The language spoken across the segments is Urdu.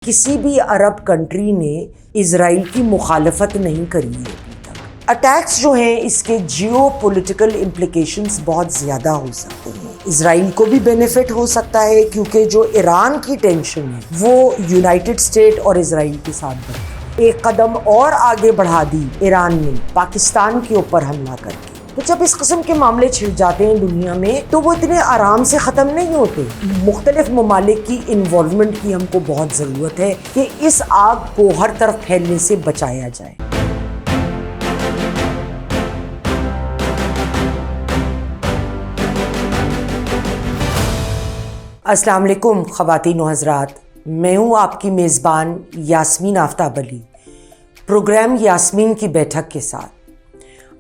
کسی بھی عرب کنٹری نے اسرائیل کی مخالفت نہیں کری ہے ابھی تک۔ اٹیکس جو ہیں اس کے جیو پولیٹیکل امپلیکیشنز بہت زیادہ ہو سکتے ہیں۔ اسرائیل کو بھی بینیفٹ ہو سکتا ہے کیونکہ جو ایران کی ٹینشن ہے وہ یونائٹڈ اسٹیٹ اور اسرائیل کے ساتھ بڑھتی ہے۔ ایک قدم اور آگے بڑھا دی ایران نے پاکستان کے اوپر حملہ کر کے۔ تو جب اس قسم کے معاملے چھڑ جاتے ہیں دنیا میں تو وہ اتنے آرام سے ختم نہیں ہوتے۔ مختلف ممالک کی انوالومنٹ کی ہم کو بہت ضرورت ہے کہ اس آگ کو ہر طرف پھیلنے سے بچایا جائے۔ السلام علیکم خواتین و حضرات، میں ہوں آپ کی میزبان یاسمین آفتاب علی، پروگرام یاسمین کی بیٹھک کے ساتھ۔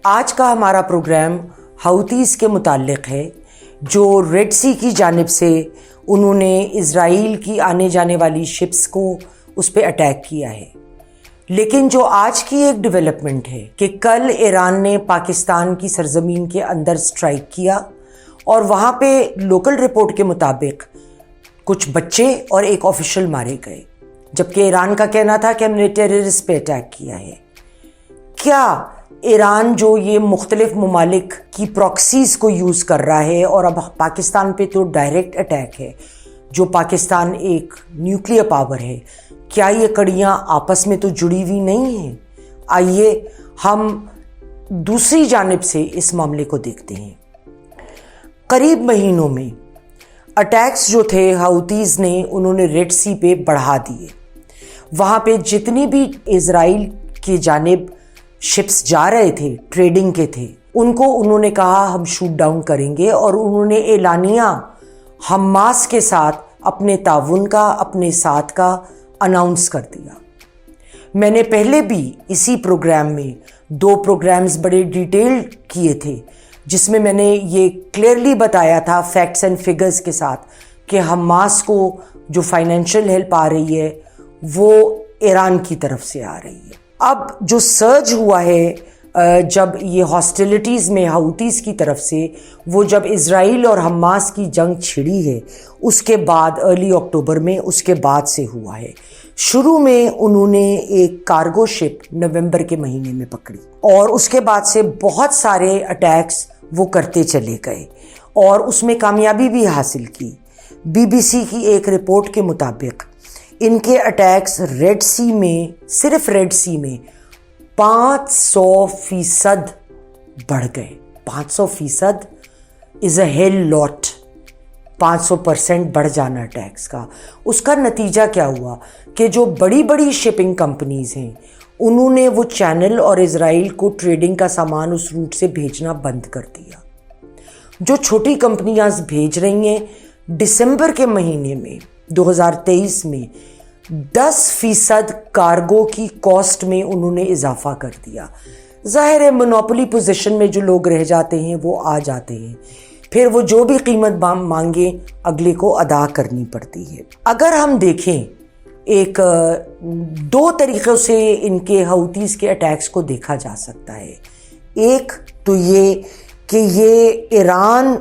آج کا ہمارا پروگرام حوثیز کے متعلق ہے جو ریڈ سی کی جانب سے انہوں نے اسرائیل کی آنے جانے والی شپس کو اس پہ اٹیک کیا ہے۔ لیکن جو آج کی ایک ڈیولپمنٹ ہے کہ کل ایران نے پاکستان کی سرزمین کے اندر سٹرائک کیا اور وہاں پہ لوکل رپورٹ کے مطابق کچھ بچے اور ایک آفیشل مارے گئے، جبکہ ایران کا کہنا تھا کہ ہم نے ٹیررسٹ پہ اٹیک کیا ہے۔ کیا ایران جو یہ مختلف ممالک کی پراکسیز کو یوز کر رہا ہے اور اب پاکستان پہ تو ڈائریکٹ اٹیک ہے، جو پاکستان ایک نیوکلیئر پاور ہے، کیا یہ کڑیاں آپس میں تو جڑی ہوئی نہیں ہیں؟ آئیے ہم دوسری جانب سے اس معاملے کو دیکھتے ہیں۔ قریب مہینوں میں اٹیکس جو تھے حوثیز نے انہوں نے ریڈ سی پہ بڑھا دیے۔ وہاں پہ جتنی بھی اسرائیل کی جانب شپس جا رہے تھے، ٹریڈنگ کے تھے، ان کو انہوں نے کہا ہم شوٹ ڈاؤن کریں گے، اور انہوں نے اعلانیہ حماس کے ساتھ اپنے تعاون کا، اپنے ساتھ کا اناؤنس کر دیا۔ میں نے پہلے بھی اسی پروگرام میں 2 پروگرامز بڑے ڈیٹیل کیے تھے جس میں میں نے یہ کلیئرلی بتایا تھا فیکٹس اینڈ فگرز کے ساتھ کہ حماس کو جو فائنینشیل ہیلپ آ رہی ہے وہ ایران کی طرف سے آ رہی ہے۔ اب جو سرج ہوا ہے جب یہ ہاسٹیلٹیز میں حوثیز کی طرف سے، وہ جب اسرائیل اور حماس کی جنگ چھڑی ہے اس کے بعد ارلی اکتوبر میں، اس کے بعد سے ہوا ہے۔ شروع میں انہوں نے ایک کارگو شپ نومبر کے مہینے میں پکڑی اور اس کے بعد سے بہت سارے اٹیکس وہ کرتے چلے گئے اور اس میں کامیابی بھی حاصل کی۔ بی بی سی کی ایک رپورٹ کے مطابق ان کے اٹیکس ریڈ سی میں، صرف ریڈ سی میں 500% بڑھ گئے۔ 500% از اے ہیل لاٹ۔ 500% بڑھ جانا اٹیکس کا۔ اس کا نتیجہ کیا ہوا کہ جو بڑی بڑی شپنگ کمپنیز ہیں انہوں نے وہ چینل اور اسرائیل کو ٹریڈنگ کا سامان اس روٹ سے بھیجنا بند کر دیا۔ جو چھوٹی کمپنیاں بھیج رہی ہیں، دسمبر کے مہینے میں 2023 میں 10% کارگو کی کاسٹ میں انہوں نے اضافہ کر دیا۔ ظاہر ہے مونوپولی پوزیشن میں جو لوگ رہ جاتے ہیں وہ آ جاتے ہیں، پھر وہ جو بھی قیمت مانگے اگلے کو ادا کرنی پڑتی ہے۔ اگر ہم دیکھیں ایک 2 طریقوں سے ان کے حوثیز کے اٹیکس کو دیکھا جا سکتا ہے۔ ایک تو یہ کہ یہ ایران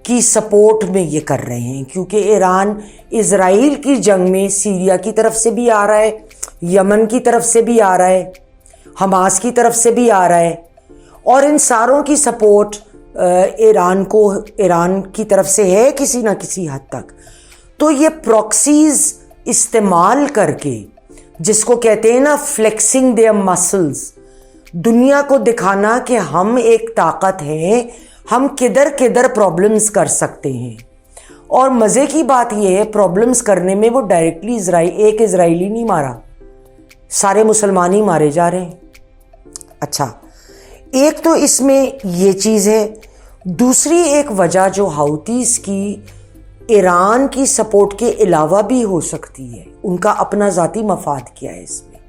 کی سپورٹ میں یہ کر رہے ہیں، کیونکہ ایران اسرائیل کی جنگ میں سیریا کی طرف سے بھی آ رہا ہے، یمن کی طرف سے بھی آ رہا ہے، حماس کی طرف سے بھی آ رہا ہے، اور ان ساروں کی سپورٹ ایران کی طرف سے ہے کسی نہ کسی حد تک۔ تو یہ پراکسیز استعمال کر کے، جس کو کہتے ہیں نا فلیکسنگ دیئر مسلز، دنیا کو دکھانا کہ ہم ایک طاقت ہیں، ہم کدھر کدھر پرابلمز کر سکتے ہیں۔ اور مزے کی بات یہ ہے پرابلمز کرنے میں وہ ڈائریکٹلی ایک اسرائیلی نہیں مارا، سارے مسلمان ہی مارے جا رہے ہیں۔ اچھا، ایک تو اس میں یہ چیز ہے۔ دوسری ایک وجہ جو حوثیز کی ایران کی سپورٹ کے علاوہ بھی ہو سکتی ہے، ان کا اپنا ذاتی مفاد کیا ہے اس میں؟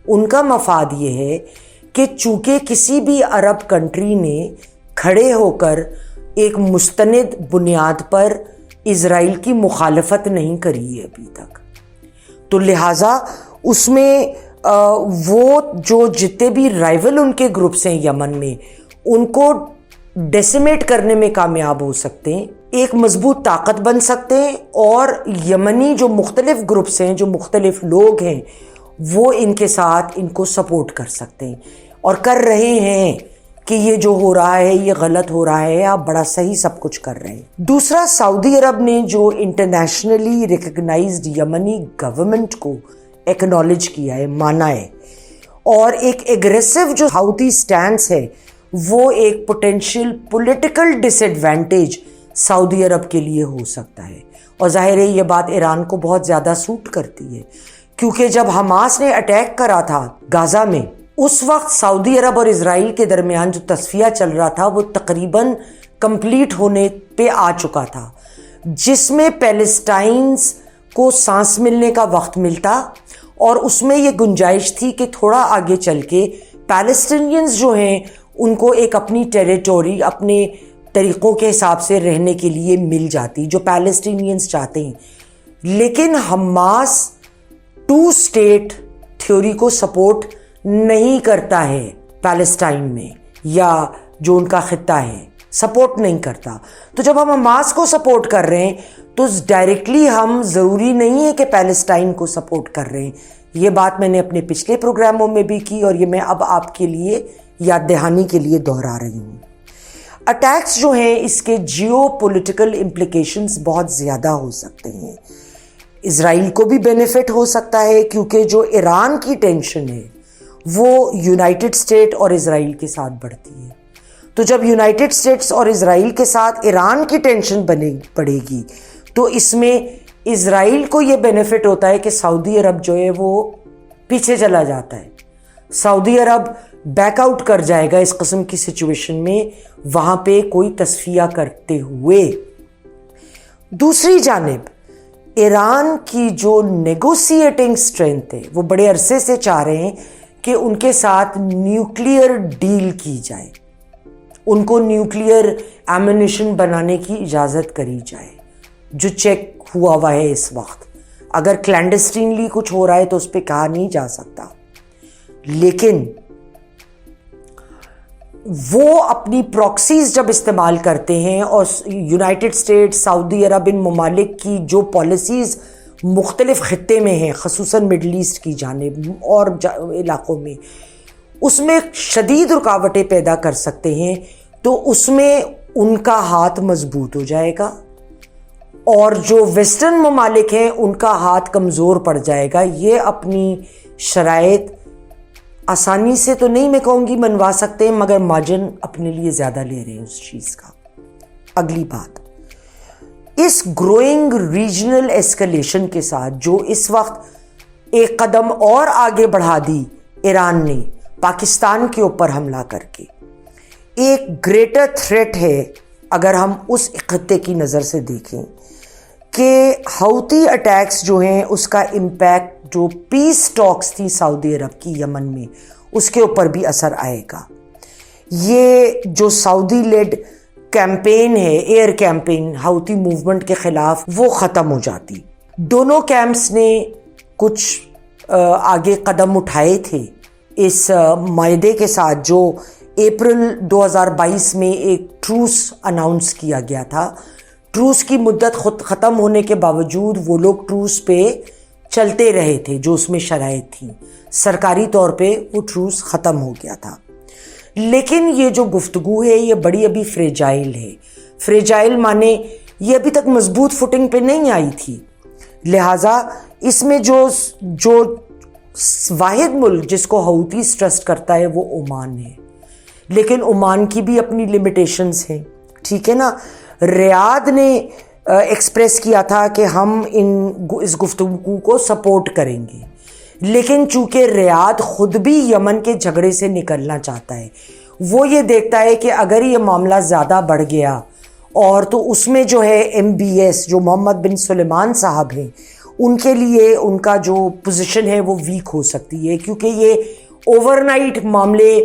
ان کا مفاد یہ ہے کہ چونکہ کسی بھی عرب کنٹری نے کھڑے ہو کر ایک مستند بنیاد پر اسرائیل کی مخالفت نہیں کری ہے ابھی تک، تو لہٰذا اس میں وہ جو جتنے بھی رائیول ان کے گروپس ہیں یمن میں، ان کو ڈیسیمیٹ کرنے میں کامیاب ہو سکتے ہیں۔ ایک مضبوط طاقت بن سکتے ہیں، اور یمنی جو مختلف گروپس ہیں، جو مختلف لوگ ہیں، وہ ان کے ساتھ ان کو سپورٹ کر سکتے ہیں اور کر رہے ہیں کہ یہ جو ہو رہا ہے یہ غلط ہو رہا ہے، آپ بڑا صحیح سب کچھ کر رہے ہیں۔ دوسرا، سعودی عرب نے جو انٹرنیشنلی ریکگنائزڈ یمنی گورنمنٹ کو ایکنالج کیا ہے، مانا ہے، اور ایک ایگریسو جو حوثی سٹینس ہے وہ ایک پوٹینشیل پولیٹیکل ڈس ایڈوانٹیج سعودی عرب کے لیے ہو سکتا ہے، اور ظاہر ہے یہ بات ایران کو بہت زیادہ سوٹ کرتی ہے، کیونکہ جب حماس نے اٹیک کرا تھا غزہ میں، اس وقت سعودی عرب اور اسرائیل کے درمیان جو تصفیہ چل رہا تھا وہ تقریباً کمپلیٹ ہونے پہ آ چکا تھا، جس میں پیلسٹائنز کو سانس ملنے کا وقت ملتا، اور اس میں یہ گنجائش تھی کہ تھوڑا آگے چل کے پیلسٹینینز جو ہیں ان کو ایک اپنی ٹیریٹوری اپنے طریقوں کے حساب سے رہنے کے لیے مل جاتی، جو پیلسٹینینز چاہتے ہیں۔ لیکن حماس ٹو اسٹیٹ تھیوری کو سپورٹ نہیں کرتا ہے، پیلسٹائن میں یا جو ان کا خطہ ہے سپورٹ نہیں کرتا۔ تو جب ہم حماس کو سپورٹ کر رہے ہیں تو ڈائریکٹلی ہم ضروری نہیں ہے کہ پیلسٹائن کو سپورٹ کر رہے ہیں۔ یہ بات میں نے اپنے پچھلے پروگراموں میں بھی کی، اور یہ میں اب آپ کے لیے یاد دہانی کے لیے دہرا رہی ہوں۔ اٹیکس جو ہیں اس کے جیو پولیٹیکل امپلیکیشنز بہت زیادہ ہو سکتے ہیں۔ اسرائیل کو بھی بینیفٹ ہو سکتا ہے، کیونکہ جو ایران کی ٹینشن ہے وہ یونائٹڈ اسٹیٹ اور اسرائیل کے ساتھ بڑھتی ہے، تو جب یونائٹڈ اسٹیٹس اور اسرائیل کے ساتھ ایران کی ٹینشن بڑھے گی تو اس میں اسرائیل کو یہ بینیفٹ ہوتا ہے کہ سعودی عرب جو ہے وہ پیچھے چلا جاتا ہے، سعودی عرب بیک آؤٹ کر جائے گا اس قسم کی سچویشن میں، وہاں پہ کوئی تصفیہ کرتے ہوئے۔ دوسری جانب ایران کی جو نیگوسیٹنگ سٹرینتھ ہے، وہ بڑے عرصے سے چاہ رہے ہیں کہ ان کے ساتھ نیوکلیئر ڈیل کی جائے، ان کو نیوکلیئر ایمونیشن بنانے کی اجازت کری جائے، جو چیک ہوا ہے اس وقت۔ اگر کلینڈسٹینلی کچھ ہو رہا ہے تو اس پہ کہا نہیں جا سکتا، لیکن وہ اپنی پراکسیز جب استعمال کرتے ہیں، اور یونائٹڈ اسٹیٹ، سعودی عرب، ان ممالک کی جو پالیسیز مختلف خطے میں ہیں، خصوصاً مڈل ایسٹ کی جانب اور علاقوں میں، اس میں شدید رکاوٹیں پیدا کر سکتے ہیں، تو اس میں ان کا ہاتھ مضبوط ہو جائے گا، اور جو ویسٹرن ممالک ہیں ان کا ہاتھ کمزور پڑ جائے گا۔ یہ اپنی شرائط آسانی سے تو نہیں میں کہوں گی منوا سکتے ہیں، مگر مارجن اپنے لیے زیادہ لے رہے ہیں اس چیز کا۔ اگلی بات، اس گروئنگ ریجنل ایسکلیشن کے ساتھ جو اس وقت ایک قدم اور آگے بڑھا دی ایران نے پاکستان کے اوپر حملہ کر کے، ایک گریٹر تھریٹ ہے اگر ہم اس خطے کی نظر سے دیکھیں کہ حوثی اٹیکس جو ہیں اس کا امپیکٹ جو پیس ٹاکس تھی سعودی عرب کی یمن میں، اس کے اوپر بھی اثر آئے گا۔ یہ جو سعودی لیڈ کیمپین ہے، ایئر کیمپین حوثی موومنٹ کے خلاف، وہ ختم ہو جاتی۔ دونوں کیمپس نے کچھ آگے قدم اٹھائے تھے اس معاہدے کے ساتھ، جو اپریل 2022 میں ایک ٹروس اناؤنس کیا گیا تھا۔ ٹروس کی مدت خود ختم ہونے کے باوجود وہ لوگ ٹروس پہ چلتے رہے تھے، جو اس میں شرائط تھیں، سرکاری طور پہ وہ ٹروس ختم ہو گیا تھا۔ لیکن یہ جو گفتگو ہے یہ بڑی ابھی فریجائل ہے۔ فریجائل مانے یہ ابھی تک مضبوط فوٹنگ پہ نہیں آئی تھی، لہٰذا اس میں جو واحد ملک جس کو حوثیز ٹرسٹ کرتا ہے وہ عمان ہے، لیکن عمان کی بھی اپنی لمیٹیشنز ہیں، ٹھیک ہے نا۔ ریاض نے ایکسپریس کیا تھا کہ ہم اس گفتگو کو سپورٹ کریں گے، لیکن چونکہ ریاض خود بھی یمن کے جھگڑے سے نکلنا چاہتا ہے، وہ یہ دیکھتا ہے کہ اگر یہ معاملہ زیادہ بڑھ گیا اور تو اس میں جو ہے MBS جو محمد بن سلیمان صاحب ہیں، ان کے لیے ان کا جو پوزیشن ہے وہ ویک ہو سکتی ہے، کیونکہ یہ اوور نائٹ معاملے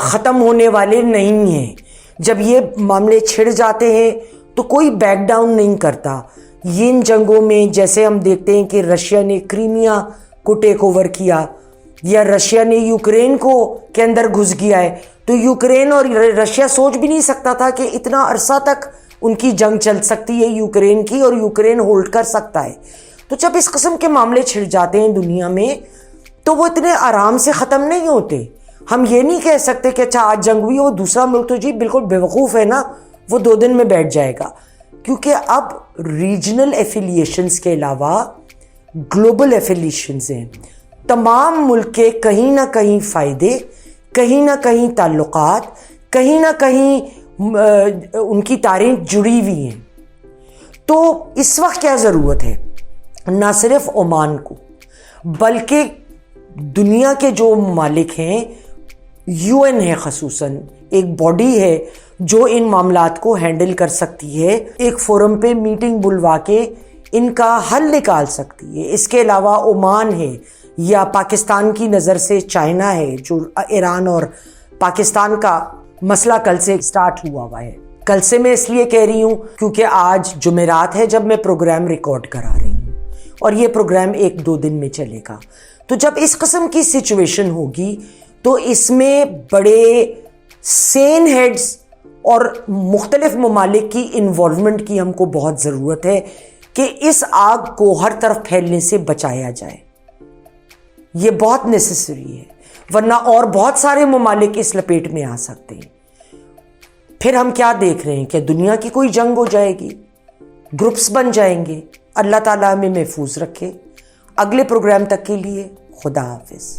ختم ہونے والے نہیں ہیں۔ جب یہ معاملے چھڑ جاتے ہیں تو کوئی بیک ڈاؤن نہیں کرتا۔ یہ ان جنگوں میں جیسے ہم دیکھتے ہیں کہ رشیا نے کرائمیا کو ٹیک اوور کیا، یا رشیا نے یوکرین کے اندر گھس گیا ہے، تو یوکرین اور رشیا سوچ بھی نہیں سکتا تھا کہ اتنا عرصہ تک ان کی جنگ چل سکتی ہے یوکرین کی اور یوکرین ہولڈ کر سکتا ہے. تو جب اس قسم کے معاملے چھڑ جاتے ہیں دنیا میں تو وہ اتنے آرام سے ختم نہیں ہوتے. ہم یہ نہیں کہہ سکتے کہ اچھا آج جنگ ہوئی, وہ دوسرا ملک تو جی بالکل بیوقوف ہے نا, وہ 2 دن میں بیٹھ جائے گا. کیونکہ اب ریجنل ایفیلیشنز کے علاوہ گلوبل ایفیلیشنز ہیں. تمام ملک کے کہیں نہ کہیں فائدے, کہیں نہ کہیں تعلقات, کہیں نہ کہیں ان کی تاریخ جڑی ہوئی ہیں. تو اس وقت کیا ضرورت ہے, نہ صرف عمان کو بلکہ دنیا کے جو ممالک ہیں, یو این ہے خصوصاً, ایک باڈی ہے جو ان معاملات کو ہینڈل کر سکتی ہے, ایک فورم پہ میٹنگ بلوا کے ان کا حل نکال سکتی ہے. اس کے علاوہ عمان ہے, یا پاکستان کی نظر سے چائنا ہے, جو ایران اور پاکستان کا مسئلہ کل سے سٹارٹ ہوا ہے. کل سے میں اس لیے کہہ رہی ہوں کیونکہ آج جمعرات ہے جب میں پروگرام ریکارڈ کرا رہی ہوں, اور یہ پروگرام 1-2 دن میں چلے گا. تو جب اس قسم کی سچویشن ہوگی تو اس میں بڑے سین ہیڈز اور مختلف ممالک کی انوالومنٹ کی ہم کو بہت ضرورت ہے کہ اس آگ کو ہر طرف پھیلنے سے بچایا جائے. یہ بہت نیسیسری ہے, ورنہ اور بہت سارے ممالک اس لپیٹ میں آ سکتے ہیں. پھر ہم کیا دیکھ رہے ہیں کہ دنیا کی کوئی جنگ ہو جائے گی, گروپس بن جائیں گے. اللہ تعالیٰ ہمیں محفوظ رکھے. اگلے پروگرام تک کے لیے خدا حافظ.